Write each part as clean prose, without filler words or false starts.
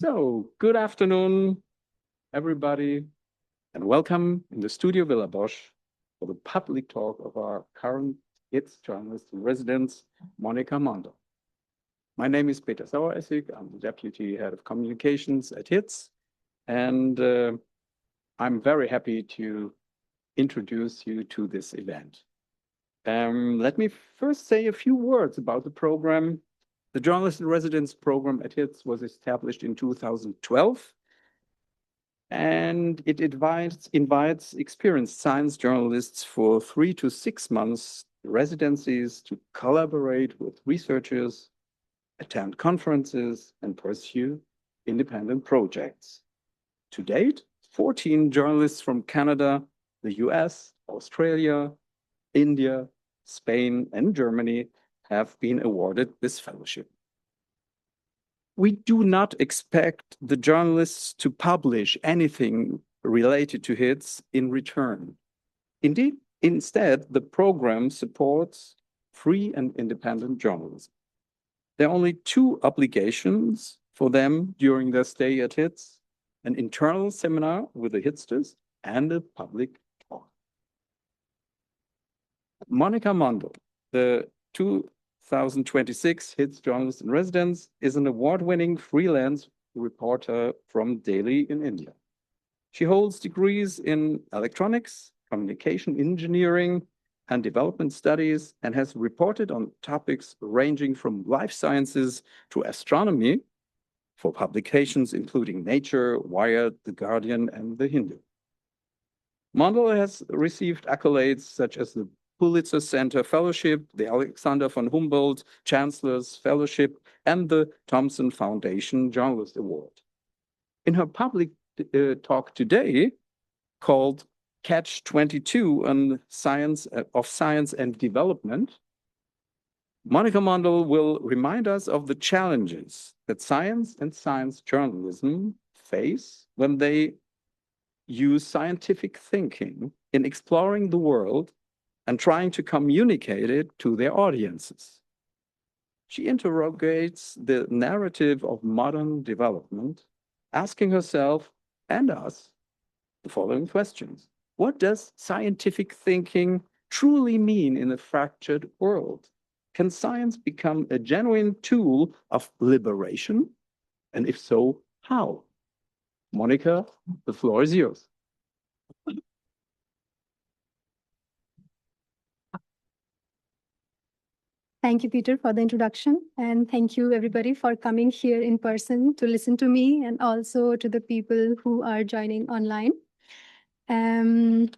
So, good afternoon, everybody, and welcome in the Studio Villa Bosch for the public talk of our current HITS journalist in residence, Monika Mondal. My name is Peter Saueressig. I'm the Deputy Head of Communications at HITS, and I'm very happy to introduce you to this event. Let me first say a few words about the program. The Journalist in Residence program at HITS was established in 2012, and it invites experienced science journalists for 3 to 6 months residencies to collaborate with researchers, attend conferences, and pursue independent projects. To date, 14 journalists from Canada, the US, Australia, India, Spain, and Germany have been awarded this fellowship. We do not expect the journalists to publish anything related to HITS in return. Instead, the program supports free and independent journalism. There are only two obligations for them during their stay at HITS: an internal seminar with the HITSters and a public talk. Monika Mondal, the 2026 HITS Journalist in Residence, is an award-winning freelance reporter from Delhi in India. She holds degrees in electronics, communication engineering, and development studies, and has reported on topics ranging from life sciences to astronomy for publications including Nature, Wired, The Guardian, and The Hindu. Mondal has received accolades such as the Pulitzer Center Fellowship, the Alexander von Humboldt Chancellor's Fellowship, and the Thomson Foundation Journalist Award. In her public talk today, called Catch-22 on Science and Development, Monika Mondal will remind us of the challenges that science and science journalism face when they use scientific thinking in exploring the world and trying to communicate it to their audiences. She interrogates the narrative of modern development, asking herself and us the following questions. What does scientific thinking truly mean in a fractured world? Can science become a genuine tool of liberation? And if so, how? Monika, the floor is yours. Thank you, Peter, for the introduction. And thank you, everybody, for coming here in person to listen to me, and also to the people who are joining online. I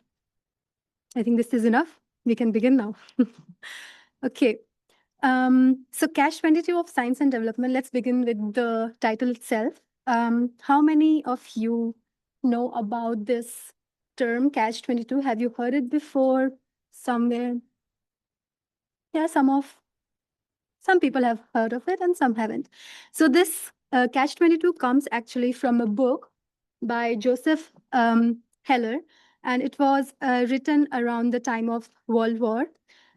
think this is enough. We can begin now. Okay. So Catch-22 of Science and Development, let's begin with the title itself. How many of you know about this term, Catch-22? Have you heard it before somewhere? Yeah, some people have heard of it and some haven't. So this Catch-22 comes actually from a book by Joseph Heller, and it was written around the time of World War.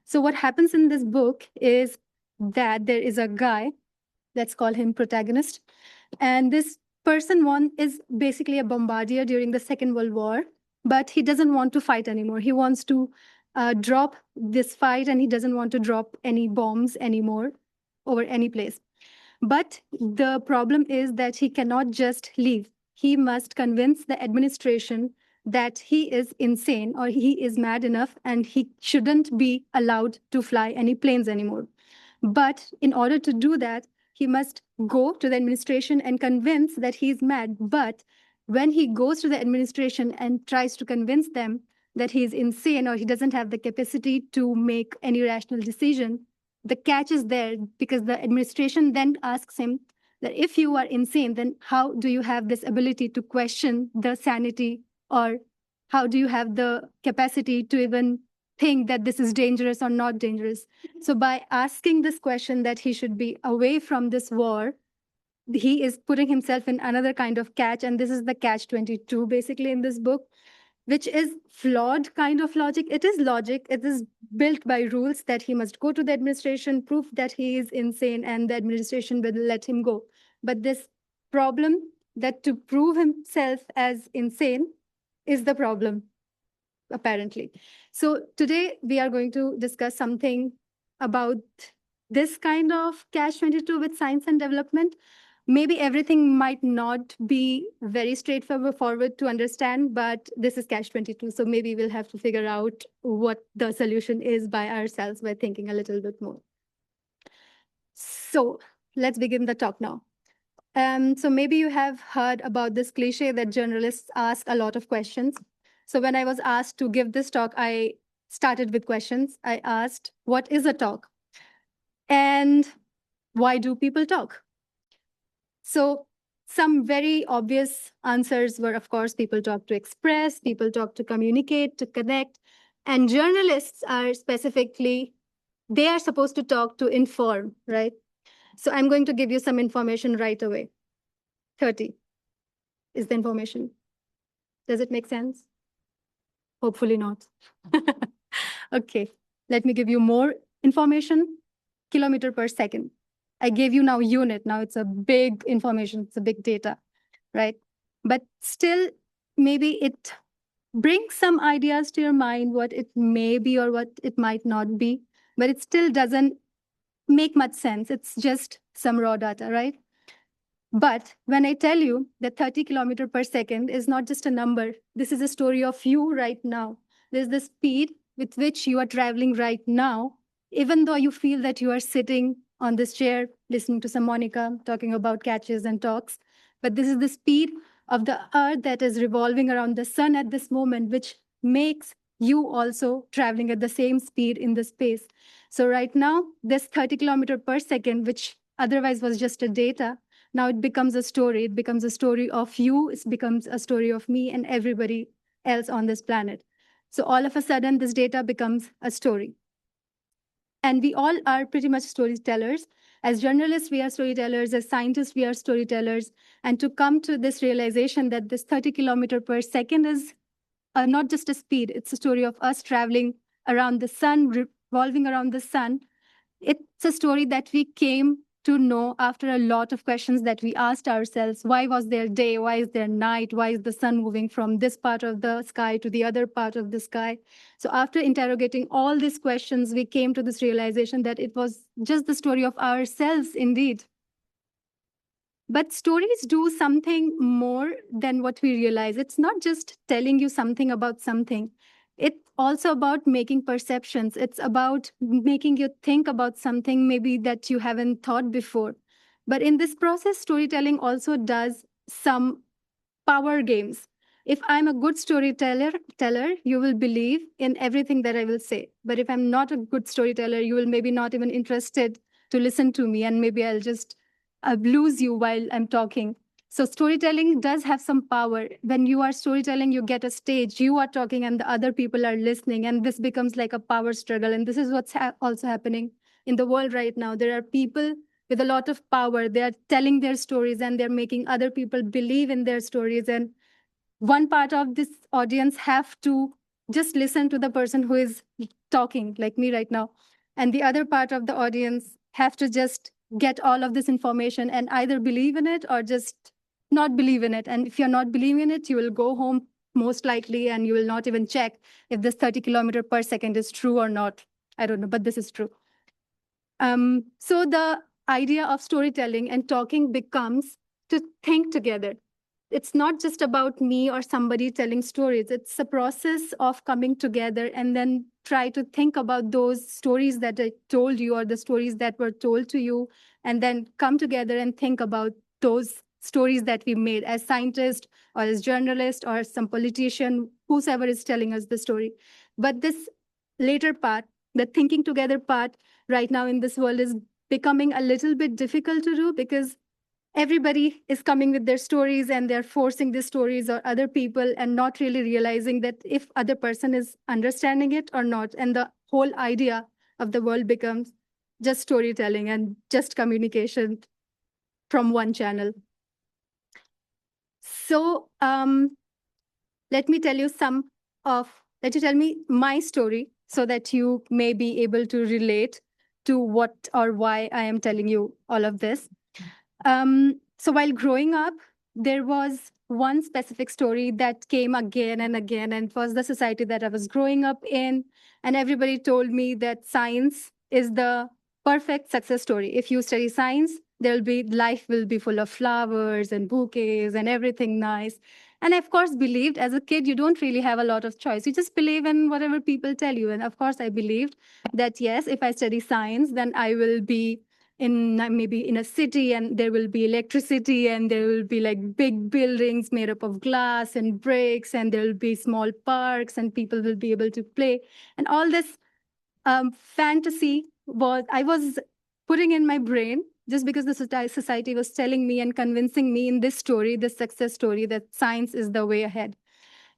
So what happens in this book is that there is a guy, let's call him protagonist, and this person is basically a bombardier during the Second World War, but he doesn't want to fight anymore. He wants to drop this fight, and he doesn't want to drop any bombs anymore over any place. But the problem is that he cannot just leave. He must convince the administration that he is insane or he is mad enough and he shouldn't be allowed to fly any planes anymore. But in order to do that, he must go to the administration and convince that he is mad. But when he goes to the administration and tries to convince them that he is insane or he doesn't have the capacity to make any rational decision, the catch is there, because the administration then asks him that if you are insane, then how do you have this ability to question the sanity, or how do you have the capacity to even think that this is dangerous or not dangerous? So by asking this question that he should be away from this war, he is putting himself in another kind of catch, and this is the Catch-22 basically in this book, which is flawed kind of logic. It is logic. It is built by rules that he must go to the administration, prove that he is insane, and the administration will let him go. But this problem that to prove himself as insane is the problem, apparently. So today we are going to discuss something about this kind of catch-22 with science and development. Maybe everything might not be very straightforward to understand, but this is catch-22. So maybe we'll have to figure out what the solution is by ourselves by thinking a little bit more. So let's begin the talk now. So maybe you have heard about this cliche that journalists ask a lot of questions. So when I was asked to give this talk, I started with questions. I asked, what is a talk? And why do people talk? So some very obvious answers were, of course, people talk to express, people talk to communicate, to connect. And journalists are specifically, they are supposed to talk to inform, right? So I'm going to give you some information right away. 30 is the information. Does it make sense? Hopefully not. Okay, let me give you more information. Kilometer per second. I gave you now unit. Now it's a big information. It's a big data, right? But still, maybe it brings some ideas to your mind, what it may be or what it might not be, but it still doesn't make much sense. It's just some raw data, right? But when I tell you that 30 kilometers per second is not just a number, this is a story of you right now. There's the speed with which you are traveling right now, even though you feel that you are sitting on this chair, listening to some Monika talking about catches and talks. But this is the speed of the earth that is revolving around the sun at this moment, which makes you also traveling at the same speed in the space. So right now, this 30 kilometers per second, which otherwise was just a data, now it becomes a story. It becomes a story of you. It becomes a story of me and everybody else on this planet. So all of a sudden, this data becomes a story. And we all are pretty much storytellers. As journalists, we are storytellers. As scientists, we are storytellers. And to come to this realization that this 30 kilometers per second is not just a speed, it's a story of us traveling around the sun, revolving around the sun. It's a story that we came to know after a lot of questions that we asked ourselves. Why was there day? Why is there night? Why is the sun moving from this part of the sky to the other part of the sky? So after interrogating all these questions, we came to this realization that it was just the story of ourselves indeed. But stories do something more than what we realize. It's not just telling you something about something. It's also about making perceptions. It's about making you think about something maybe that you haven't thought before. But in this process, storytelling also does some power games. If I'm a good storyteller, you will believe in everything that I will say. But if I'm not a good storyteller, you will maybe not even interested to listen to me, and maybe I'll just lose you while I'm talking. So storytelling does have some power. When you are storytelling, you get a stage, you are talking and the other people are listening, and this becomes like a power struggle. And this is what's also happening in the world right now. There are people with a lot of power. They are telling their stories and they're making other people believe in their stories. And one part of this audience have to just listen to the person who is talking, like me right now. And the other part of the audience have to just get all of this information and either believe in it or just not believe in it. And if you're not believing in it, you will go home most likely and you will not even check if this 30 kilometers per second is true or not. I don't know, but this is true. So the idea of storytelling and talking becomes to think together. It's not just about me or somebody telling stories. It's a process of coming together and then try to think about those stories that I told you or the stories that were told to you, and then come together and think about those stories that we made as scientists or as journalists or some politician, whoever is telling us the story. But this later part, the thinking together part right now in this world is becoming a little bit difficult to do because everybody is coming with their stories and they're forcing these stories or other people and not really realizing that if other person is understanding it or not. And the whole idea of the world becomes just storytelling and just communication from one channel. So let me tell you let you tell me my story so that you may be able to relate to what or why I am telling you all of this. So while growing up, there was one specific story that came again and again, and it was the society that I was growing up in. And everybody told me that science is the perfect success story. If you study science, life will be full of flowers and bouquets and everything nice. And I, of course, believed as a kid, you don't really have a lot of choice. You just believe in whatever people tell you. And of course, I believed that, yes, if I study science, then I will be maybe in a city, and there will be electricity, and there will be like big buildings made up of glass and bricks, and there will be small parks, and people will be able to play. And all this fantasy I was putting in my brain just because the society was telling me and convincing me in this story, this success story, that science is the way ahead.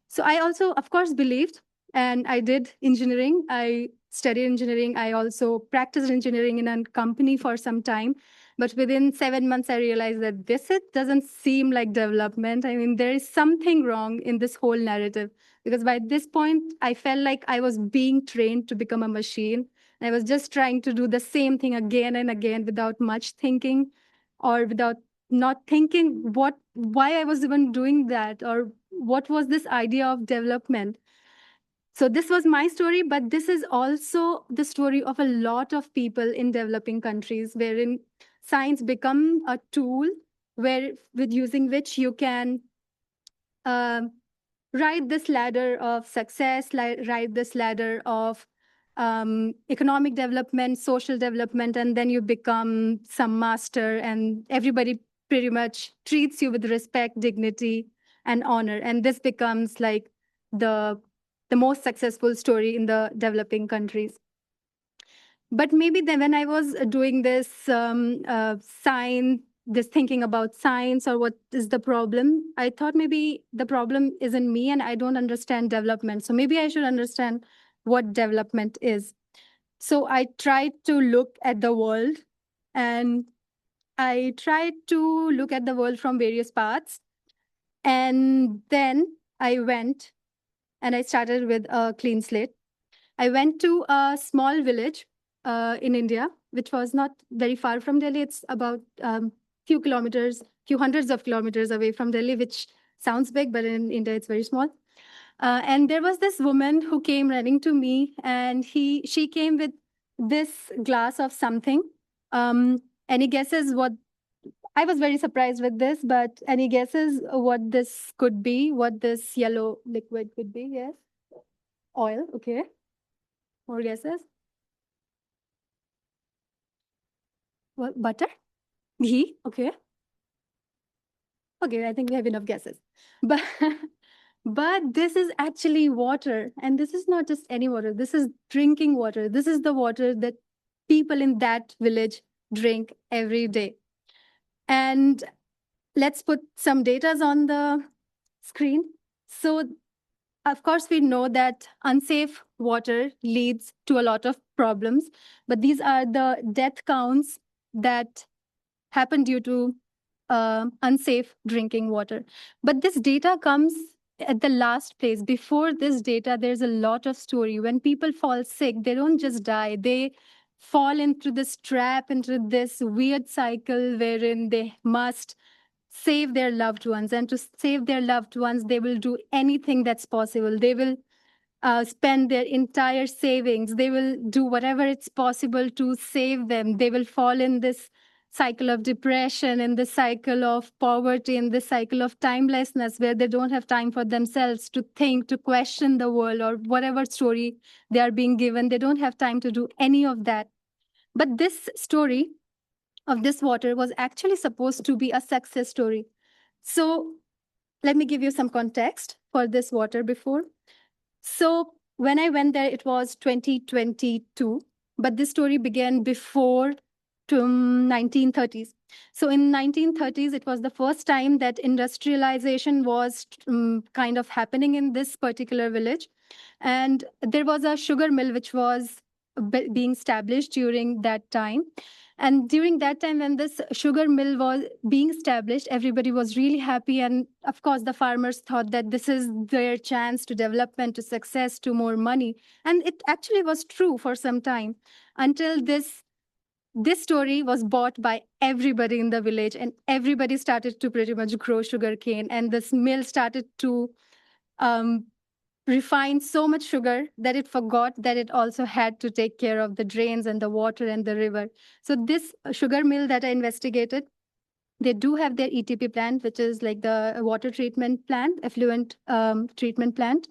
So I also, of course, believed, and I did engineering. I studied engineering. I also practiced engineering in a company for some time. But within 7 months, I realized that it doesn't seem like development. I mean, there is something wrong in this whole narrative, because by this point, I felt like I was being trained to become a machine. I was just trying to do the same thing again and again without much thinking, or without not thinking why I was even doing that, or what was this idea of development. So this was my story, but this is also the story of a lot of people in developing countries, wherein science become a tool with using which you can um, ride this ladder of success, ride this ladder of economic development, social development, and then you become some master, and everybody pretty much treats you with respect, dignity, and honor. And this becomes like the most successful story in the developing countries. But maybe then when I was doing this science, this thinking about science or what is the problem, I thought maybe the problem isn't me and I don't understand development. So maybe I should understand what development is. So I tried to look at the world, and I tried to look at the world from various paths. And then I went and I started with a clean slate. I went to a small village in India, which was not very far from Delhi. It's about few kilometers, few hundreds of kilometers away from Delhi, which sounds big, but in India it's very small. And there was this woman who came running to me, and she came with this glass of something. Any guesses what? I was very surprised with this, but any guesses what this could be? What this yellow liquid could be? Yes, oil. Okay. More guesses? What, butter? Ghee? Okay. Okay, I think we have enough guesses. But but this is actually water. And this is not just any water. This is drinking water. This is the water that people in that village drink every day. And let's put some data on the screen. So of course, we know that unsafe water leads to a lot of problems, but these are the death counts that happen due to unsafe drinking water. But this data comes at the last place. Before this data, there's a lot of story. When people fall sick, they don't just die. They fall into this trap, into this weird cycle wherein they must save their loved ones. And to save their loved ones, they will do anything that's possible. They will spend their entire savings. They will do whatever it's possible to save them. They will fall in this cycle of depression, in this cycle of poverty, in this cycle of timelessness, where they don't have time for themselves to think, to question the world or whatever story they are being given. They don't have time to do any of that. But this story of this water was actually supposed to be a success story. So let me give you some context for this water before. So when I went there, it was 2022, but this story began before 1930s. So in 1930s, it was the first time that industrialization was kind of happening in this particular village. And there was a sugar mill which was being established during that time. And during that time, when this sugar mill was being established, everybody was really happy. And of course, the farmers thought that this is their chance to development, to success, to more money. And it actually was true for some time, until this this story was bought by everybody in the village, and everybody started to pretty much grow sugarcane. And this mill started to refine so much sugar that it forgot that it also had to take care of the drains and the water and the river. So this sugar mill that I investigated, they do have their ETP plant, which is like the water treatment plant, effluent treatment plant.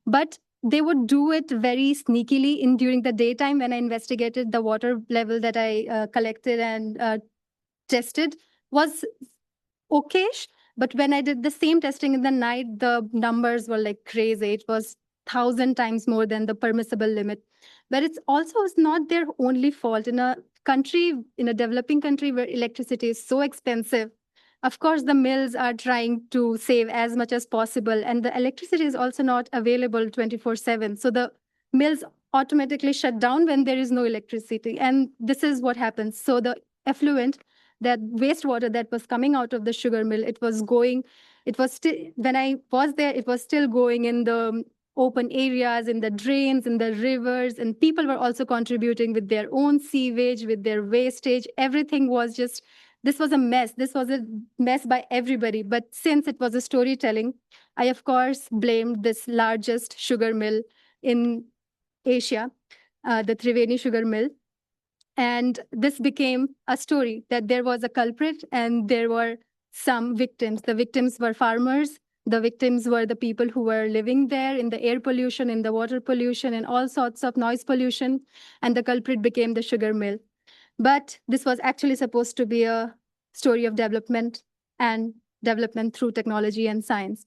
But they would do it very sneakily during the daytime. When I investigated, the water level that I collected and tested was okayish. But when I did the same testing in the night, the numbers were like crazy. It was 1,000 times more than the permissible limit. But it's also not their only fault. In a country, in a developing country where electricity is so expensive, of course, the mills are trying to save as much as possible. And the electricity is also not available 24/7. So the mills automatically shut down when there is no electricity. And this is what happens. So the effluent, that wastewater that was coming out of the sugar mill, it was still, when I was there, it was still going in the open areas, in the drains, in the rivers, and people were also contributing with their own sewage, with their wastage. Everything was just, this was a mess. This was a mess by everybody. But since it was a storytelling, I, of course, blamed this largest sugar mill in Asia, the Triveni sugar mill. And this became a story that there was a culprit and there were some victims. The victims were farmers. The victims were the people who were living there, in the air pollution, in the water pollution, and all sorts of noise pollution. And the culprit became the sugar mill. But this was actually supposed to be a story of development, and development through technology and science.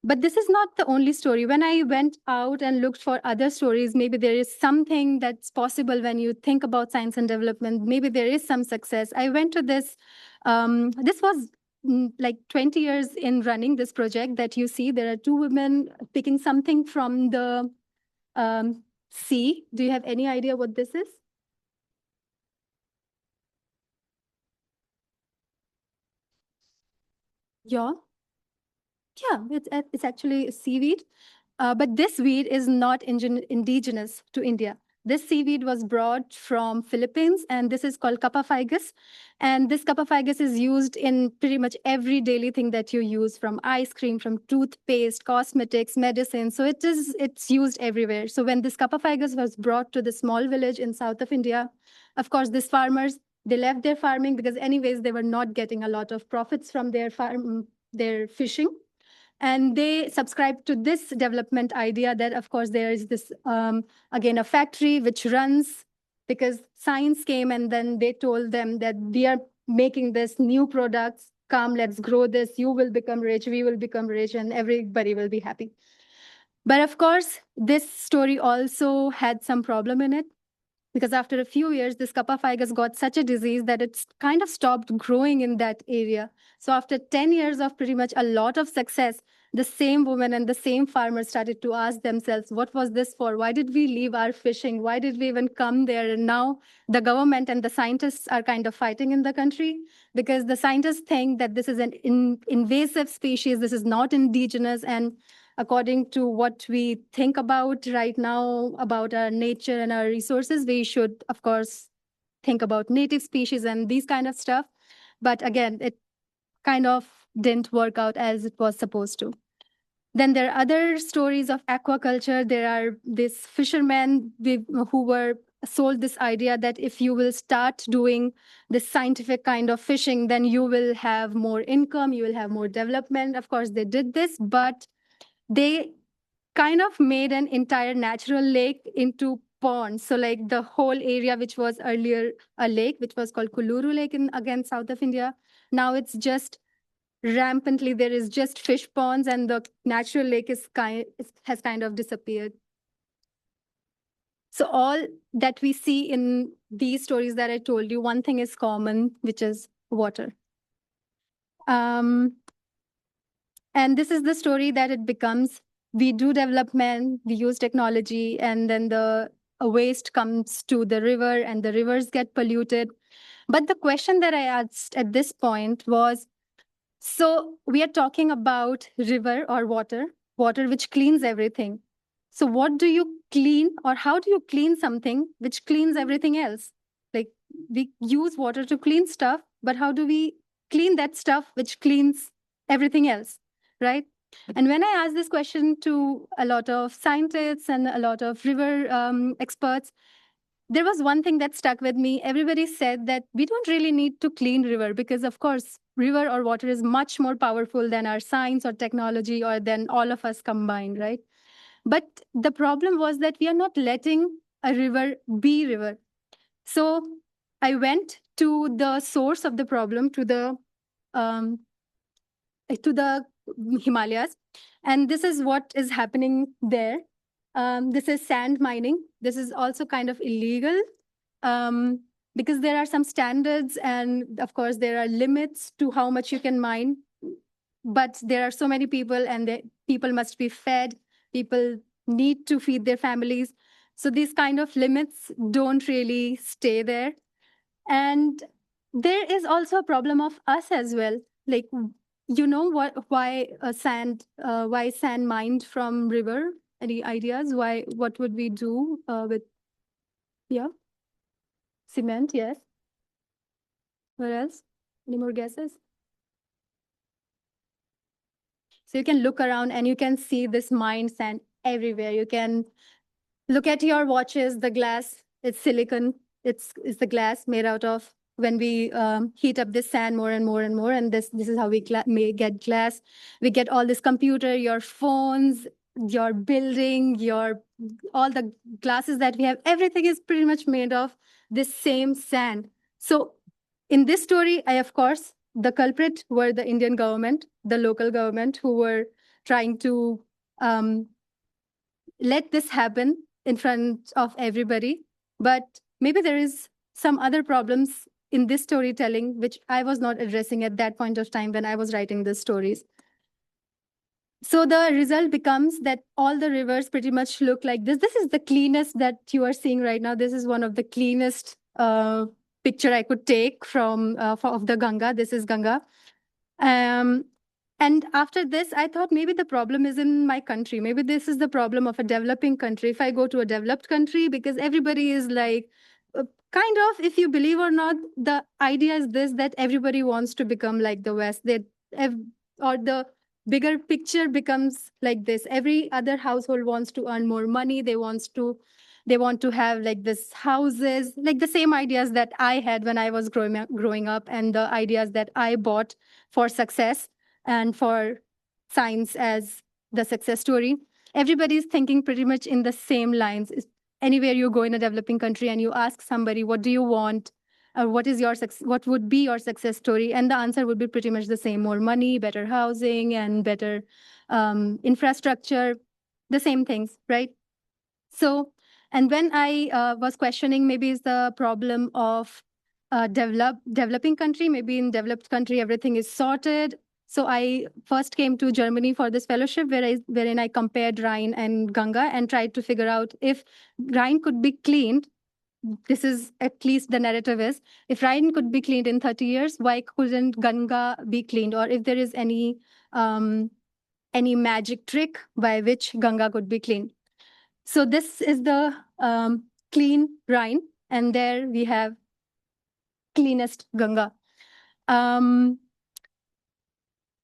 But this is not the only story. When I went out and looked for other stories, maybe there is something that's possible when you think about science and development. Maybe there is some success. I went to this. This was like 20 years in running this project that you see. There are two women picking something from the sea. Do you have any idea what this is? Yeah. Yeah, it's actually seaweed. But this weed is not indigenous to India. This seaweed was brought from Philippines, and this is called Kapaphygus. And this Kapaphygus is used in pretty much every daily thing that you use, from ice cream, from toothpaste, cosmetics, medicine. So it's used everywhere. So when this Kapaphygus was brought to the small village in south of India, of course, these farmers, they left their farming because anyways, they were not getting a lot of profits from their farm, their fishing. And they subscribed to this development idea that, of course, there is this, again, a factory which runs, because science came and then they told them that we are making this new products. Come, let's grow this. You will become rich. We will become rich, and everybody will be happy. But of course, this story also had some problem in it, because after a few years, this Kapaphygus got such a disease that it's kind of stopped growing in that area. So after 10 years of pretty much a lot of success, the same woman and the same farmers started to ask themselves, what was this for? Why did we leave our fishing? Why did we even come there? And now the government and the scientists are kind of fighting in the country, because the scientists think that this is an invasive species. This is not indigenous. And according to what we think about right now about our nature and our resources, we should, of course, think about native species and these kind of stuff. But again, it kind of didn't work out as it was supposed to. Then there are other stories of aquaculture. There are these fishermen who were sold this idea that if you will start doing this scientific kind of fishing, then you will have more income, you will have more development. Of course, they did this, but they kind of made an entire natural lake into ponds. So like the whole area, which was earlier a lake, which was called Kuluru Lake in, again, south of India, now it's just rampantly, there is just fish ponds, and the natural lake has kind of disappeared. So all that we see in these stories that I told you, one thing is common, which is water. And this is the story that it becomes. We do development, we use technology, and then the waste comes to the river and the rivers get polluted. But the question that I asked at this point was, so we are talking about river or water which cleans everything. So what do you clean, or how do you clean something which cleans everything else? Like, we use water to clean stuff, but how do we clean that stuff which cleans everything else, right? And when I asked this question to a lot of scientists and a lot of river experts, there was one thing that stuck with me. Everybody said that we don't really need to clean river because, of course, river or water is much more powerful than our science or technology or than all of us combined, right? But the problem was that we are not letting a river be river. So I went to the source of the problem, um, to the Himalayas, and this is what is happening there. This is sand mining. This is also kind of illegal um, because there are some standards, and of course there are limits to how much you can mine. But there are so many people, and people must be fed. People need to feed their families. So these kind of limits don't really stay there. And there is also a problem of us as well. Like, why sand mined from river? Any ideas? What would we do with, yeah, cement? Yes. What else? Any more guesses? So you can look around and you can see this mined sand everywhere. You can look at your watches, the glass, it's silicon. It's the glass made out of when we heat up this sand more and more and more. And this is how we may get glass. We get all this computer, your phones, your building, all the glasses that we have. Everything is pretty much made of this same sand. So in this story, of course, the culprit were the Indian government, the local government, who were trying to let this happen in front of everybody. But maybe there is some other problems in this storytelling, which I was not addressing at that point of time when I was writing these stories. So the result becomes that all the rivers pretty much look like this. This is the cleanest that you are seeing right now. This is one of the cleanest picture I could take from of the Ganga. This is Ganga. And after this, I thought maybe the problem is in my country. Maybe this is the problem of a developing country. If I go to a developed country, because everybody is like, kind of, if you believe or not, the idea is this, that everybody wants to become like the West. Or the bigger picture becomes like this. Every other household wants to earn more money. They want to have like this houses, like the same ideas that I had when I was growing up, and the ideas that I bought for success and for science as the success story. Everybody is thinking pretty much in the same lines. Anywhere you go in a developing country and you ask somebody, what do you want? Or what would be your success story? And the answer would be pretty much the same: more money, better housing, and better infrastructure, the same things, right? So, and when I was questioning, maybe it's the problem of developing country, maybe in developed country, everything is sorted. So I first came to Germany for this fellowship wherein I compared Rhine and Ganga and tried to figure out if Rhine could be cleaned. This is at least the narrative is, if Rhine could be cleaned in 30 years, why couldn't Ganga be cleaned? Or if there is any magic trick by which Ganga could be cleaned. So this is the clean Rhine, and there we have cleanest Ganga.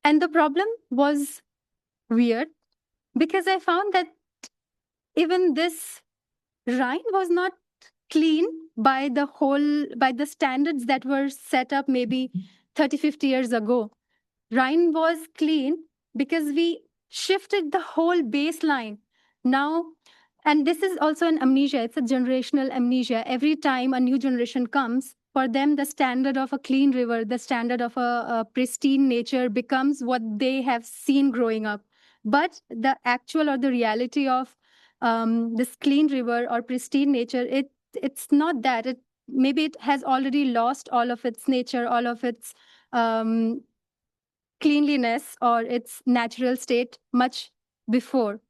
And the problem was weird because I found that even this Rhine was not clean by the standards that were set up maybe 30, 50 years ago. Rhine was clean because we shifted the whole baseline. Now, and this is also an amnesia. It's a generational amnesia. Every time a new generation comes, for them, the standard of a clean river, the standard of a pristine nature becomes what they have seen growing up. But the actual or the reality of this clean river or pristine nature, it's not that. Maybe it has already lost all of its nature, all of its cleanliness or its natural state much before.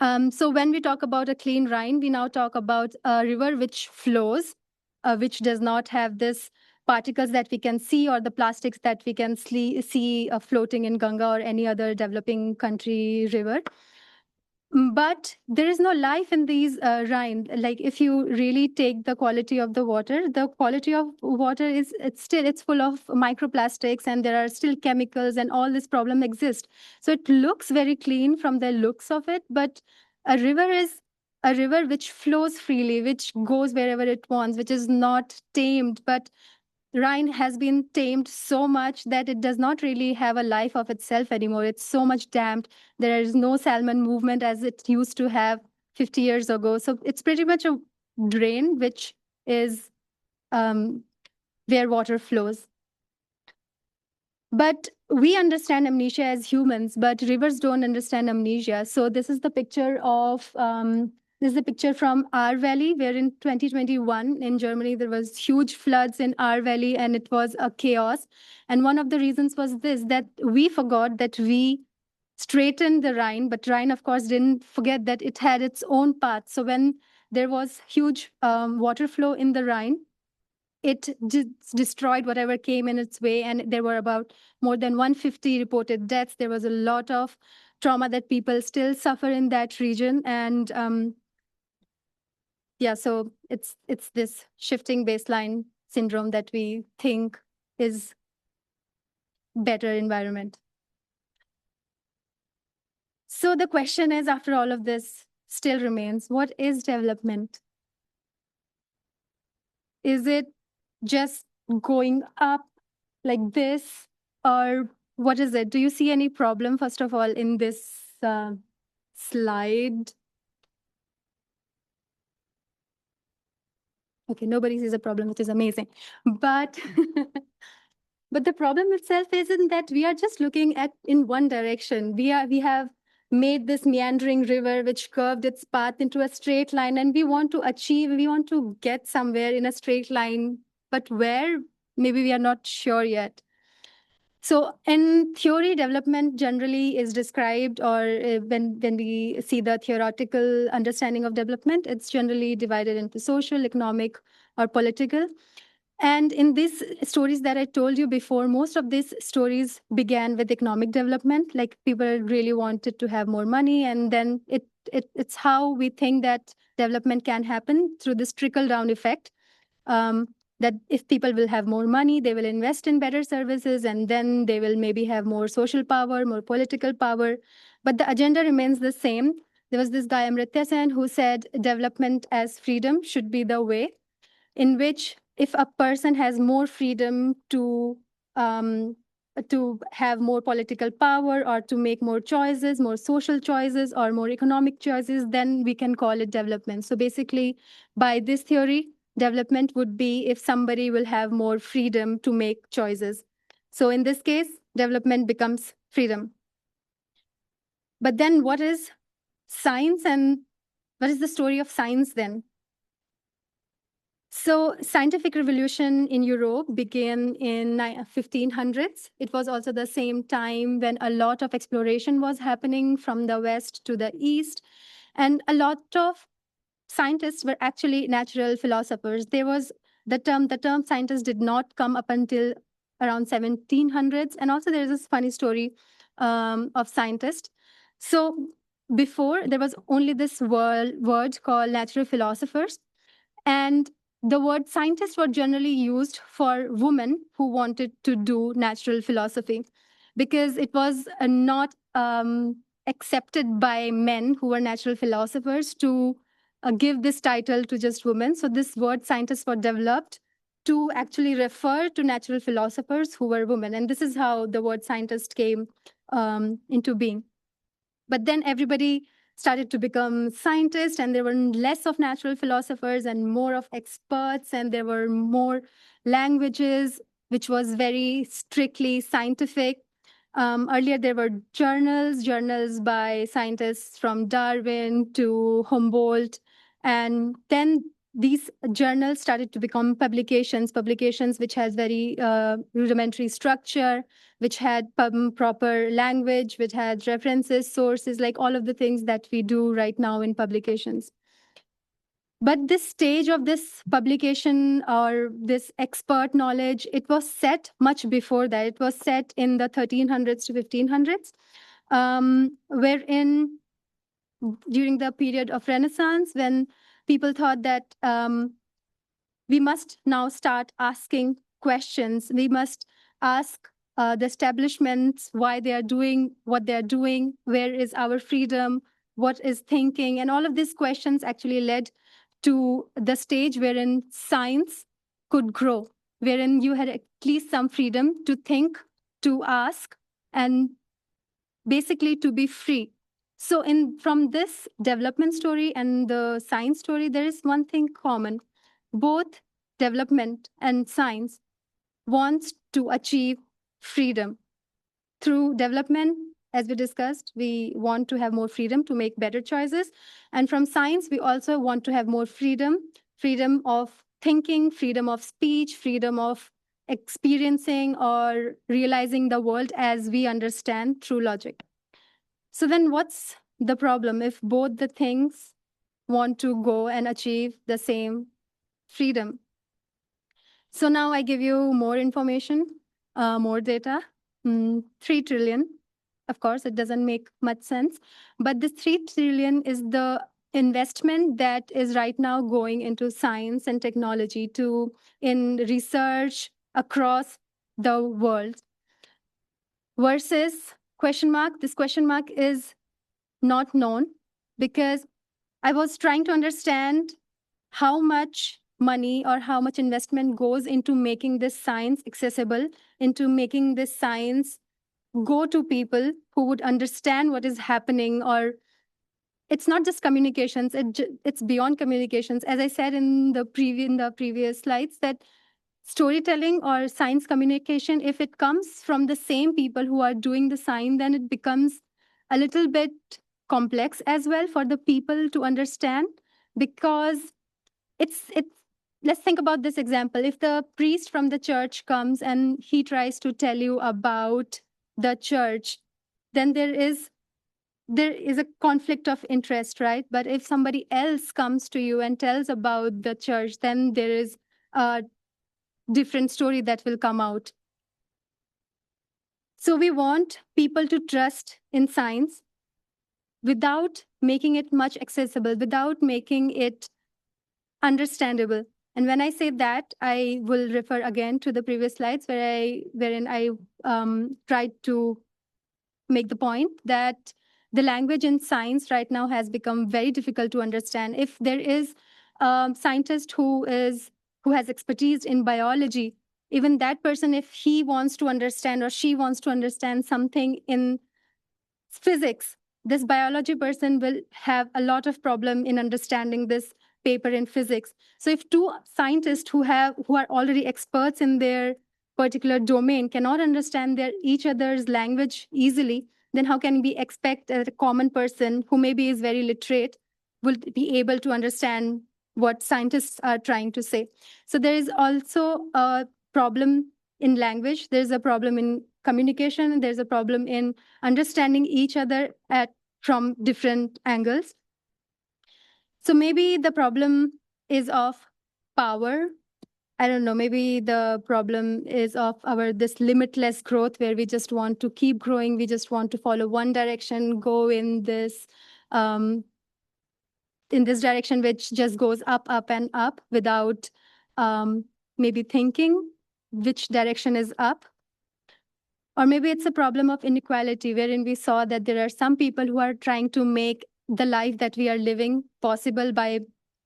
So when we talk about a clean Rhine, we now talk about a river which flows, which does not have this particles that we can see or the plastics that we can see floating in Ganga or any other developing country river. But there is no life in these Rhine. Like if you really take the quality of the quality of water is it's full of microplastics, and there are still chemicals, and all this problem exists. So it looks very clean from the looks of it, but a river is a river which flows freely, which goes wherever it wants, which is not tamed. But Rhine has been tamed so much that it does not really have a life of itself anymore. It's so much damped. There is no salmon movement as it used to have 50 years ago. So it's pretty much a drain, which is where water flows. But we understand amnesia as humans, but rivers don't understand amnesia. So this is the picture of this is a picture from Our Valley, where in 2021 in Germany, there was huge floods in Our Valley, and it was a chaos. And one of the reasons was this, that we forgot that we straightened the Rhine, but Rhine, of course, didn't forget that it had its own path. So when there was huge water flow in the Rhine, it destroyed whatever came in its way. And there were about more than 150 reported deaths. There was a lot of trauma that people still suffer in that region. And yeah, so it's this shifting baseline syndrome that we think is better environment. So the question is, after all of this still remains, what is development? Is it just going up like this, or what is it? Do you see any problem, first of all, in this slide? Okay, nobody sees a problem, which is amazing. But but the problem itself isn't that we are just looking at in one direction. We have made this meandering river which curved its path into a straight line, and we want to get somewhere in a straight line, but where, maybe we are not sure yet. So in theory, development generally is described, or when we see the theoretical understanding of development, it's generally divided into social, economic, or political. And in these stories that I told you before, most of these stories began with economic development, like people really wanted to have more money, and then it's how we think that development can happen, through this trickle-down effect. That if people will have more money, they will invest in better services, and then they will maybe have more social power, more political power. But the agenda remains the same. There was this guy, Amartya Sen, who said development as freedom should be the way, in which if a person has more freedom to have more political power, or to make more choices, more social choices, or more economic choices, then we can call it development. So basically, by this theory, development would be if somebody will have more freedom to make choices. So in this case, development becomes freedom. But then what is science, and what is the story of science then? So scientific revolution in Europe began in 1500s. It was also the same time when a lot of exploration was happening from the west to the east. And a lot of scientists were actually natural philosophers. There was the term scientist did not come up until around 1700s. And also there's this funny story of scientist. So before, there was only this word called natural philosophers. And the word scientist was generally used for women who wanted to do natural philosophy, because it was not accepted by men who were natural philosophers to give this title to just women. So this word scientist was developed to actually refer to natural philosophers who were women. And this is how the word scientist came into being. But then everybody started to become scientists, and there were less of natural philosophers and more of experts, and there were more languages, which was very strictly scientific. Earlier, there were journals by scientists from Darwin to Humboldt. And then these journals started to become publications which has very rudimentary structure, which had proper language, which had references, sources, like all of the things that we do right now in publications. But this stage of this publication, or this expert knowledge, it was set much before that. It was set in the 1300s to 1500s, wherein during the period of Renaissance, when people thought that we must now start asking questions. We must ask the establishments why they are doing what they are doing, where is our freedom, what is thinking, and all of these questions actually led to the stage wherein science could grow, wherein you had at least some freedom to think, to ask, and basically to be free. So from this development story and the science story, there is one thing common. Both development and science wants to achieve freedom. Through development, as we discussed, we want to have more freedom to make better choices. And from science, we also want to have more freedom, freedom of thinking, freedom of speech, freedom of experiencing or realizing the world as we understand through logic. So then what's the problem if both the things want to go and achieve the same freedom? So now I give you more information, more data. 3 trillion. Of course, it doesn't make much sense. But this 3 trillion is the investment that is right now going into science and technology in research across the world. Versus question mark, this question mark is not known because I was trying to understand how much money or how much investment goes into making this science accessible, into making this science go to people who would understand what is happening. Or it's not just communications, it's beyond communications. As I said in the previous slides, that storytelling or science communication, if it comes from the same people who are doing the science, then it becomes a little bit complex as well for the people to understand, because it's let's think about this example. If the priest from the church comes and he tries to tell you about the church, then there is a conflict of interest, right? But if somebody else comes to you and tells about the church, then there is a different story that will come out. So we want people to trust in science without making it much accessible, without making it understandable. And when I say that, I will refer again to the previous slides wherein I tried to make the point that the language in science right now has become very difficult to understand. If there is a scientist who has expertise in biology, even that person, if he wants to understand or she wants to understand something in physics, this biology person will have a lot of problem in understanding this paper in physics. So if two scientists who are already experts in their particular domain cannot understand each other's language easily, then how can we expect a common person who maybe is very literate will be able to understand what scientists are trying to say? So there is also a problem in language. There's a problem in communication. There's a problem in understanding each other from different angles. So maybe the problem is of power. I don't know, maybe the problem is of this limitless growth where we just want to keep growing. We just want to follow one direction, go in this direction, which just goes up, up, and up without maybe thinking which direction is up. Or maybe it's a problem of inequality, wherein we saw that there are some people who are trying to make the life that we are living possible by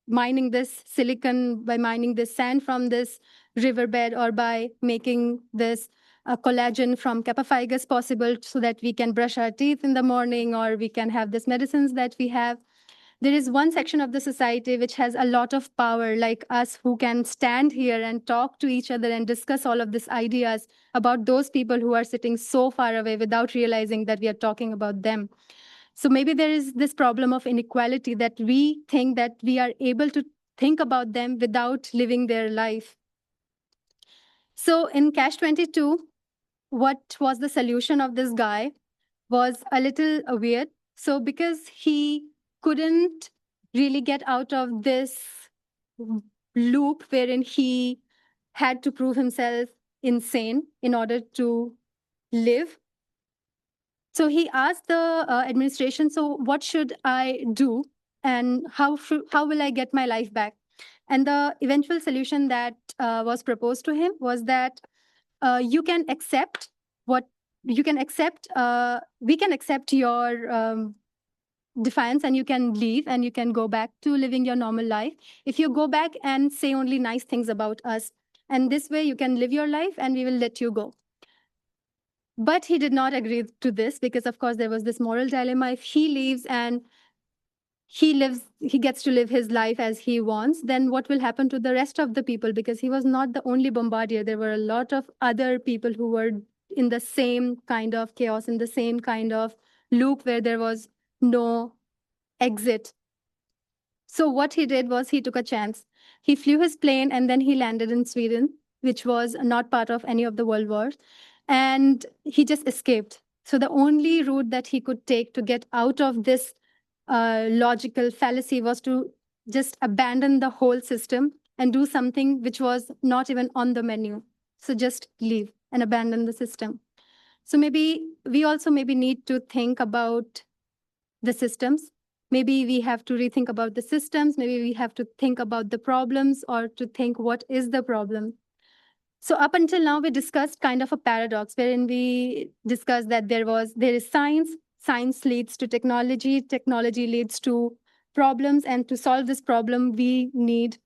mining this silicon, by mining this sand from this riverbed, or by making this collagen from Kappa figus possible so that we can brush our teeth in the morning, or we can have these medicines that we have. There is one section of the society which has a lot of power, like us, who can stand here and talk to each other and discuss all of these ideas about those people who are sitting so far away without realizing that we are talking about them. So maybe there is this problem of inequality, that we think that we are able to think about them without living their life. So in Catch 22, what was the solution of this guy was a little weird. So because he couldn't really get out of this loop wherein he had to prove himself insane in order to live, So he asked the administration, so what should I do? And how will I get my life back? And the eventual solution that was proposed to him was that you can accept what you can accept. We can accept your defiance, and you can leave and you can go back to living your normal life if you go back and say only nice things about us. And this way you can live your life and we will let you go. But he did not agree to this because, of course, there was this moral dilemma. If he leaves and he gets to live his life as he wants, then what will happen to the rest of the people? Because he was not the only bombardier. There were a lot of other people who were in the same kind of chaos, in the same kind of loop where there was no exit. So what he did was he took a chance. He flew his plane and then he landed in Sweden, which was not part of any of the world wars. And he just escaped. So the only route that he could take to get out of this logical fallacy was to just abandon the whole system and do something which was not even on the menu. So just leave and abandon the system. So maybe we also need to think about the systems. Maybe we have to rethink about the systems. Maybe we have to think about the problems, or to think what is the problem. So up until now, we discussed kind of a paradox wherein we discussed that there is science. Science leads to technology. Technology leads to problems. And to solve this problem, we need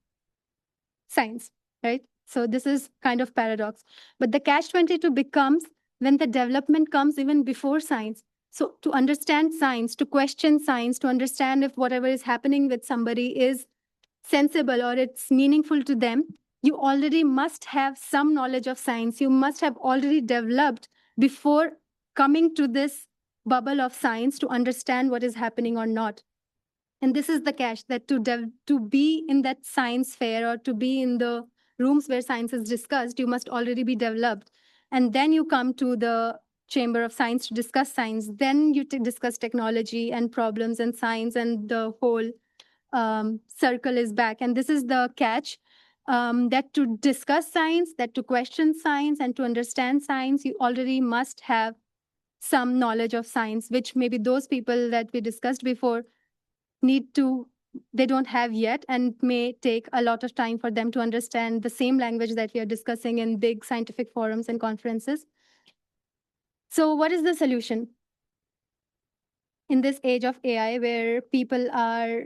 science, right? So this is kind of paradox. But the catch-22 becomes when the development comes even before science. So to understand science, to question science, to understand if whatever is happening with somebody is sensible or it's meaningful to them, you already must have some knowledge of science. You must have already developed before coming to this bubble of science to understand what is happening or not. And this is the catch, that to be in that science fair or to be in the rooms where science is discussed, you must already be developed. And then you come to the chamber of science to discuss science. Then you discuss technology and problems and science, and the whole circle is back. And this is the catch, that to discuss science, that to question science and to understand science, you already must have some knowledge of science, which maybe those people that we discussed before they don't have yet, and may take a lot of time for them to understand the same language that we are discussing in big scientific forums and conferences. So what is the solution? In this age of AI, where people are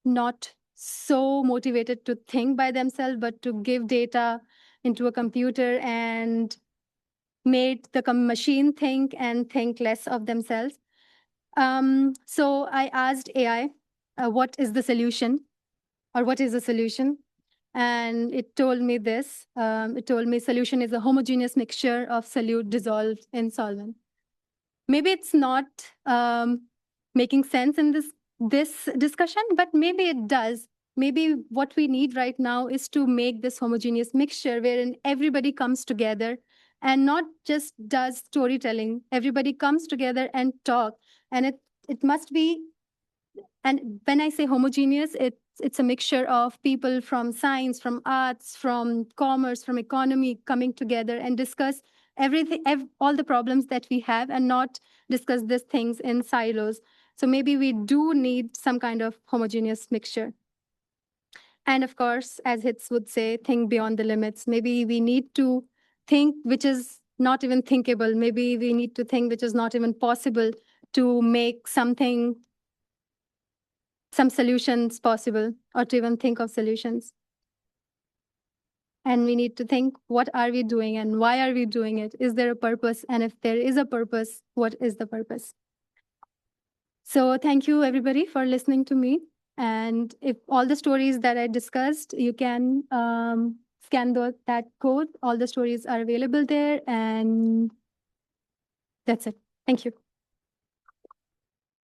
not so motivated to think by themselves, but to give data into a computer and made the machine think and think less of themselves. So I asked AI, what is the solution, or what is a solution? And it told me this. It told me solution is a homogeneous mixture of solute dissolved in solvent. Maybe it's not making sense in this discussion, but maybe it does. Maybe what we need right now is to make this homogeneous mixture wherein everybody comes together and not just does storytelling. Everybody comes together and talk. And it must be, and when I say homogeneous, it's a mixture of people from science, from arts, from commerce, from economy coming together and discuss everything, all the problems that we have, and not discuss these things in silos. So maybe we do need some kind of homogeneous mixture. And of course, as Hits would say, think beyond the limits. Maybe we need to think which is not even thinkable. Maybe we need to think which is not even possible to make some solutions possible, or to even think of solutions. And we need to think, what are we doing and why are we doing it? Is there a purpose? And if there is a purpose, what is the purpose? So thank you, everybody, for listening to me. And if all the stories that I discussed, you can scan that code. All the stories are available there. And that's it. Thank you.